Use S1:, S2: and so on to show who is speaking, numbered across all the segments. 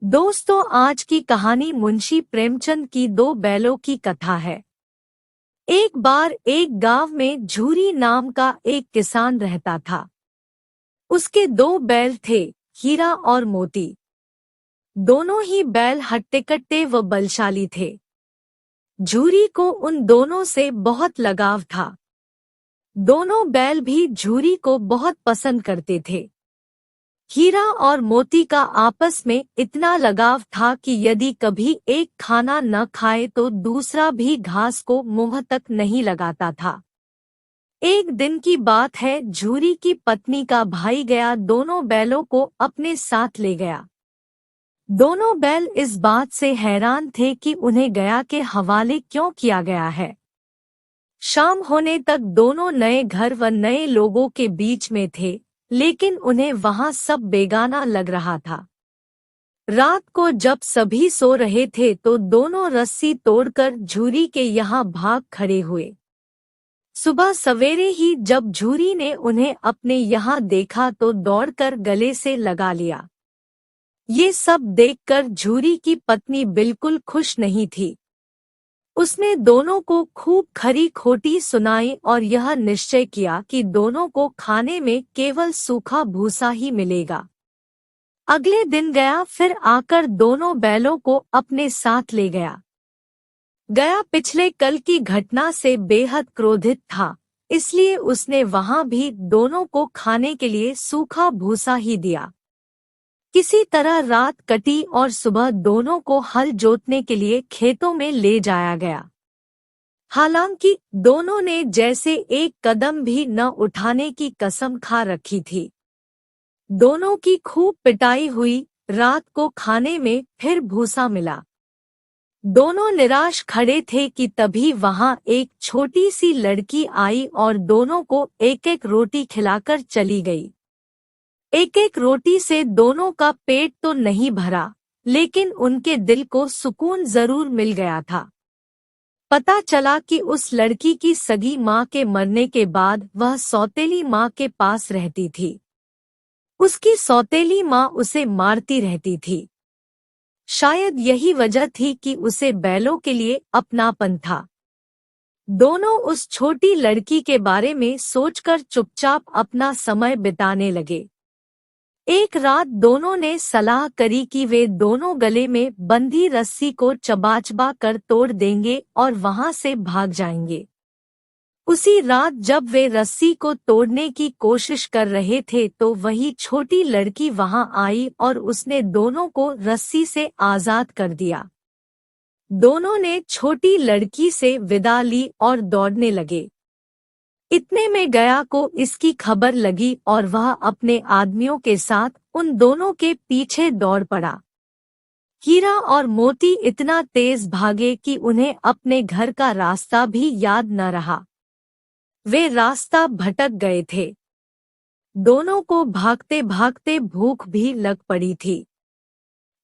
S1: दोस्तों, आज की कहानी मुंशी प्रेमचंद की दो बैलों की कथा है। एक बार एक गांव में झूरी नाम का एक किसान रहता था। उसके दो बैल थे, हीरा और मोती। दोनों ही बैल हट्टे-कट्टे व बलशाली थे। झूरी को उन दोनों से बहुत लगाव था। दोनों बैल भी झूरी को बहुत पसंद करते थे। हीरा और मोती का आपस में इतना लगाव था कि यदि कभी एक खाना न खाए तो दूसरा भी घास को मुंह तक नहीं लगाता था। एक दिन की बात है, झूरी की पत्नी का भाई गया दोनों बैलों को अपने साथ ले गया। दोनों बैल इस बात से हैरान थे कि उन्हें गया के हवाले क्यों किया गया है। शाम होने तक दोनों नए घर व नए लोगों के बीच में थे, लेकिन उन्हें वहां सब बेगाना लग रहा था। रात को जब सभी सो रहे थे तो दोनों रस्सी तोड़कर झूरी के यहाँ भाग खड़े हुए। सुबह सवेरे ही जब झूरी ने उन्हें अपने यहाँ देखा तो दौड़कर गले से लगा लिया। ये सब देखकर झूरी की पत्नी बिल्कुल खुश नहीं थी। उसने दोनों को खूब खरी खोटी सुनाई और यह निश्चय किया कि दोनों को खाने में केवल सूखा भूसा ही मिलेगा। अगले दिन गया फिर आकर दोनों बैलों को अपने साथ ले गया। गया पिछले कल की घटना से बेहद क्रोधित था, इसलिए उसने वहां भी दोनों को खाने के लिए सूखा भूसा ही दिया। किसी तरह रात कटी और सुबह दोनों को हल जोतने के लिए खेतों में ले जाया गया। हालांकि दोनों ने जैसे एक कदम भी न उठाने की कसम खा रखी थी। दोनों की खूब पिटाई हुई। रात को खाने में फिर भूसा मिला। दोनों निराश खड़े थे कि तभी वहां एक छोटी सी लड़की आई और दोनों को एक एक रोटी खिलाकर चली गई। एक एक रोटी से दोनों का पेट तो नहीं भरा, लेकिन उनके दिल को सुकून जरूर मिल गया था। पता चला कि उस लड़की की सगी माँ के मरने के बाद वह सौतेली माँ के पास रहती थी। उसकी सौतेली माँ उसे मारती रहती थी। शायद यही वजह थी कि उसे बैलों के लिए अपनापन था। दोनों उस छोटी लड़की के बारे में सोचकर चुपचाप अपना समय बिताने लगे। एक रात दोनों ने सलाह करी कि वे दोनों गले में बंधी रस्सी को चबा कर तोड़ देंगे और वहां से भाग जाएंगे। उसी रात जब वे रस्सी को तोड़ने की कोशिश कर रहे थे तो वही छोटी लड़की वहां आई और उसने दोनों को रस्सी से आजाद कर दिया। दोनों ने छोटी लड़की से विदा ली और दौड़ने लगे। इतने में गया को इसकी खबर लगी और वह अपने आदमियों के साथ उन दोनों के पीछे दौड़ पड़ा। हीरा और मोती इतना तेज भागे कि उन्हें अपने घर का रास्ता भी याद न रहा। वे रास्ता भटक गए थे। दोनों को भागते भागते भूख भी लग पड़ी थी।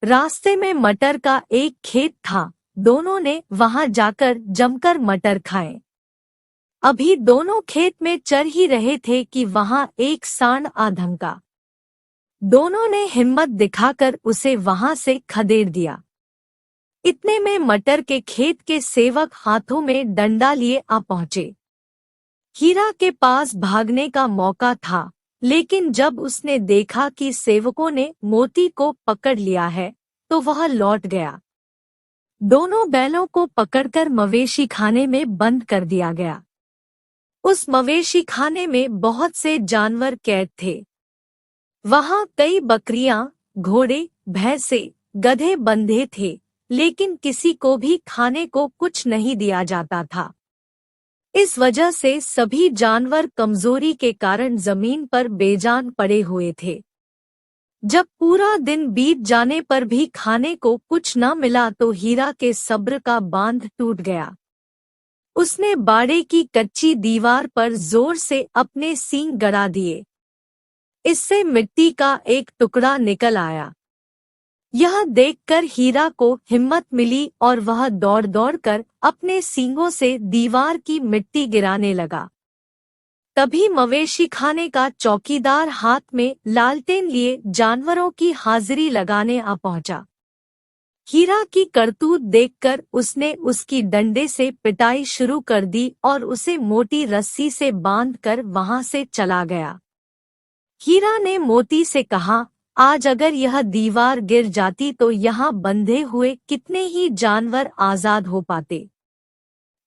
S1: रास्ते में मटर का एक खेत था। दोनों ने वहां जाकर जमकर मटर खाए। अभी दोनों खेत में चर ही रहे थे कि वहां एक सांड आ धमका। दोनों ने हिम्मत दिखाकर उसे वहां से खदेड़ दिया। इतने में मटर के खेत के सेवक हाथों में डंडा लिए आ पहुंचे। हीरा के पास भागने का मौका था, लेकिन जब उसने देखा कि सेवकों ने मोती को पकड़ लिया है तो वह लौट गया। दोनों बैलों को पकड़कर मवेशी खाने में बंद कर दिया गया। उस मवेशी खाने में बहुत से जानवर कैद थे। वहां कई बकरियां, घोड़े, भैंसे, गधे बंधे थे, लेकिन किसी को भी खाने को कुछ नहीं दिया जाता था। इस वजह से सभी जानवर कमजोरी के कारण जमीन पर बेजान पड़े हुए थे। जब पूरा दिन बीत जाने पर भी खाने को कुछ न मिला तो हीरा के सब्र का बांध टूट गया। उसने बाड़े की कच्ची दीवार पर जोर से अपने सींग गड़ा दिए। इससे मिट्टी का एक टुकड़ा निकल आया। यह देखकर हीरा को हिम्मत मिली और वह दौड़ दौड़ कर अपने सींगों से दीवार की मिट्टी गिराने लगा। तभी मवेशी खाने का चौकीदार हाथ में लालटेन लिए जानवरों की हाजिरी लगाने आ पहुंचा। हीरा की करतूत देखकर उसने उसकी डंडे से पिटाई शुरू कर दी और उसे मोटी रस्सी से बांधकर वहां से चला गया। हीरा ने मोती से कहा, आज अगर यह दीवार गिर जाती तो यहाँ बंधे हुए कितने ही जानवर आजाद हो पाते।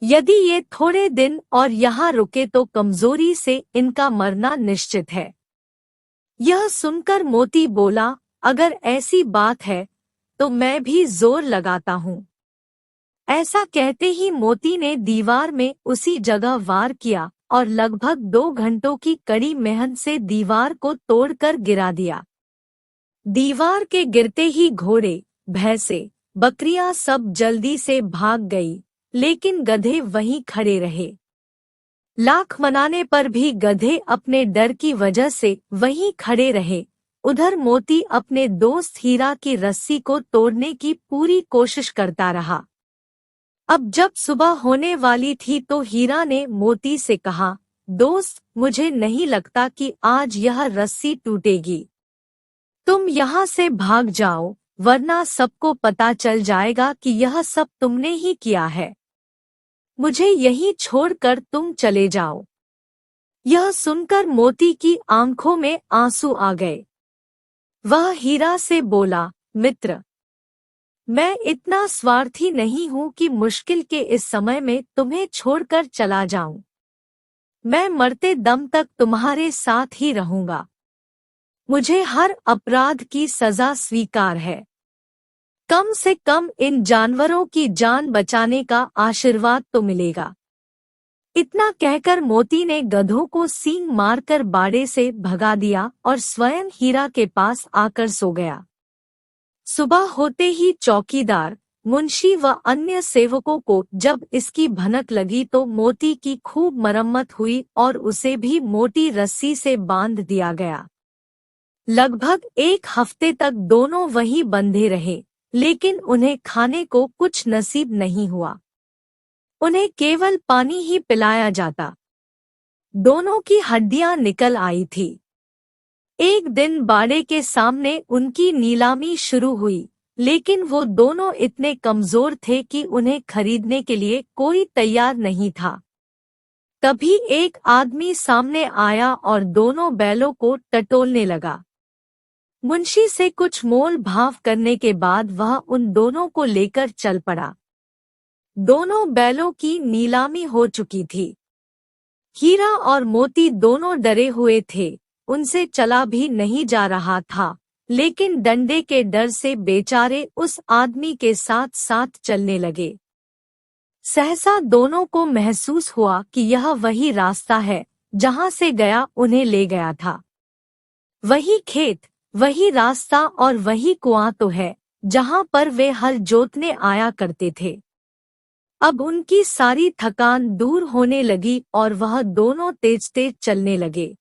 S1: यदि ये थोड़े दिन और यहाँ रुके तो कमजोरी से इनका मरना निश्चित है। यह सुनकर मोती बोला, अगर ऐसी बात है तो मैं भी जोर लगाता हूँ। ऐसा कहते ही मोती ने दीवार में उसी जगह वार किया और लगभग 2 घंटों की कड़ी मेहनत से दीवार को तोड़कर गिरा दिया। दीवार के गिरते ही घोड़े, भैंसे, बकरियां सब जल्दी से भाग गई, लेकिन गधे वहीं खड़े रहे। लाख मनाने पर भी गधे अपने डर की वजह से वहीं खड़े रहे। उधर मोती अपने दोस्त हीरा की रस्सी को तोड़ने की पूरी कोशिश करता रहा। अब जब सुबह होने वाली थी तो हीरा ने मोती से कहा, दोस्त, मुझे नहीं लगता कि आज यह रस्सी टूटेगी। तुम यहाँ से भाग जाओ, वरना सबको पता चल जाएगा कि यह सब तुमने ही किया है। मुझे यहीं छोड़कर तुम चले जाओ। यह सुनकर मोती की आंखों में आंसू आ गए। वह हीरा से बोला, मित्र, मैं इतना स्वार्थी नहीं हूँ कि मुश्किल के इस समय में तुम्हें छोड़कर चला जाऊं। मैं मरते दम तक तुम्हारे साथ ही रहूंगा। मुझे हर अपराध की सजा स्वीकार है। कम से कम इन जानवरों की जान बचाने का आशीर्वाद तो मिलेगा। इतना कहकर मोती ने गधों को सींग मारकर बाड़े से भगा दिया और स्वयं हीरा के पास आकर सो गया। सुबह होते ही चौकीदार, मुंशी व अन्य सेवकों को जब इसकी भनक लगी तो मोती की खूब मरम्मत हुई और उसे भी मोटी रस्सी से बांध दिया गया। लगभग 1 हफ्ते तक दोनों वहीं बंधे रहे, लेकिन उन्हें खाने को कुछ नसीब नहीं हुआ। उन्हें केवल पानी ही पिलाया जाता। दोनों की हड्डियां निकल आई थी। एक दिन बाड़े के सामने उनकी नीलामी शुरू हुई, लेकिन वो दोनों इतने कमजोर थे कि उन्हें खरीदने के लिए कोई तैयार नहीं था। तभी एक आदमी सामने आया और दोनों बैलों को टटोलने लगा। मुंशी से कुछ मोल भाव करने के बाद वह उन दोनों को लेकर चल पड़ा। दोनों बैलों की नीलामी हो चुकी थी। हीरा और मोती दोनों डरे हुए थे। उनसे चला भी नहीं जा रहा था, लेकिन डंडे के डर से बेचारे उस आदमी के साथ साथ चलने लगे। सहसा दोनों को महसूस हुआ कि यह वही रास्ता है जहां से गया उन्हें ले गया था। वही खेत, वही रास्ता और वही कुआं तो है जहां पर वे हल जोतने आया करते थे। अब उनकी सारी थकान दूर होने लगी और वह दोनों तेज तेज चलने लगे।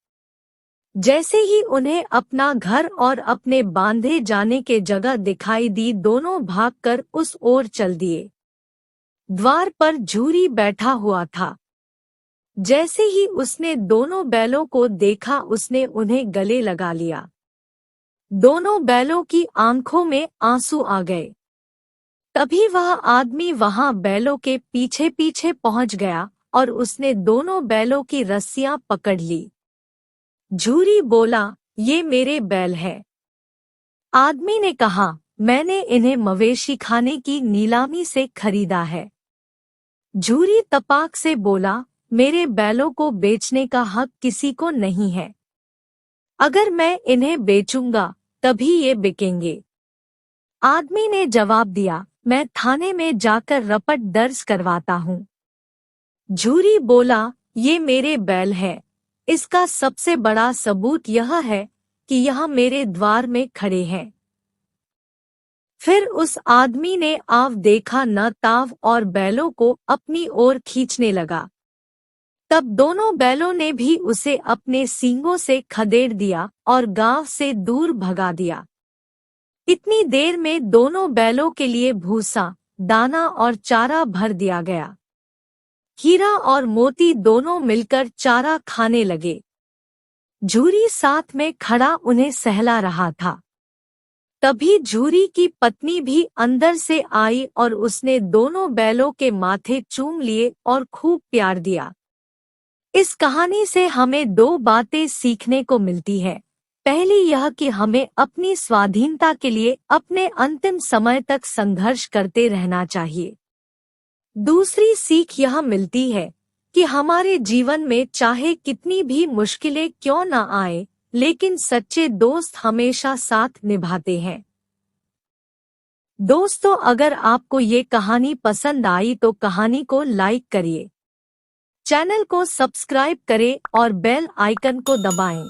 S1: जैसे ही उन्हें अपना घर और अपने बांधे जाने के जगह दिखाई दी, दोनों भागकर उस ओर चल दिए। द्वार पर झूरी बैठा हुआ था। जैसे ही उसने दोनों बैलों को देखा, उसने उन्हें गले लगा लिया। दोनों बैलों की आंखों में आंसू आ गए। तभी वह आदमी वहां बैलों के पीछे पीछे पहुंच गया और उसने दोनों बैलों की रस्सियां पकड़ ली। झूरी बोला, ये मेरे बैल हैं। आदमी ने कहा, मैंने इन्हें मवेशी खाने की नीलामी से खरीदा है। झूरी तपाक से बोला, मेरे बैलों को बेचने का हक किसी को नहीं है। अगर मैं इन्हें बेचूंगा तभी ये बिकेंगे। आदमी ने जवाब दिया, मैं थाने में जाकर रपट दर्ज करवाता हूँ। झूरी बोला, ये मेरे बैल हैं। इसका सबसे बड़ा सबूत यह है कि यह मेरे द्वार में खड़े हैं। फिर उस आदमी ने आव देखा न ताव और बैलों को अपनी ओर खींचने लगा। तब दोनों बैलों ने भी उसे अपने सींगों से खदेड़ दिया और गांव से दूर भगा दिया। इतनी देर में दोनों बैलों के लिए भूसा, दाना और चारा भर दिया गया। हीरा और मोती दोनों मिलकर चारा खाने लगे। झूरी साथ में खड़ा उन्हें सहला रहा था। तभी झूरी की पत्नी भी अंदर से आई और उसने दोनों बैलों के माथे चूम लिए और खूब प्यार दिया। इस कहानी से हमें दो बातें सीखने को मिलती है। पहली यह कि हमें अपनी स्वाधीनता के लिए अपने अंतिम समय तक संघर्ष करते रहना चाहिए। दूसरी सीख यह मिलती है कि हमारे जीवन में चाहे कितनी भी मुश्किलें क्यों न आए, लेकिन सच्चे दोस्त हमेशा साथ निभाते हैं। दोस्तों, अगर आपको ये कहानी पसंद आई तो कहानी को लाइक करिए, चैनल को सब्सक्राइब करें और बेल आइकन को दबाएं।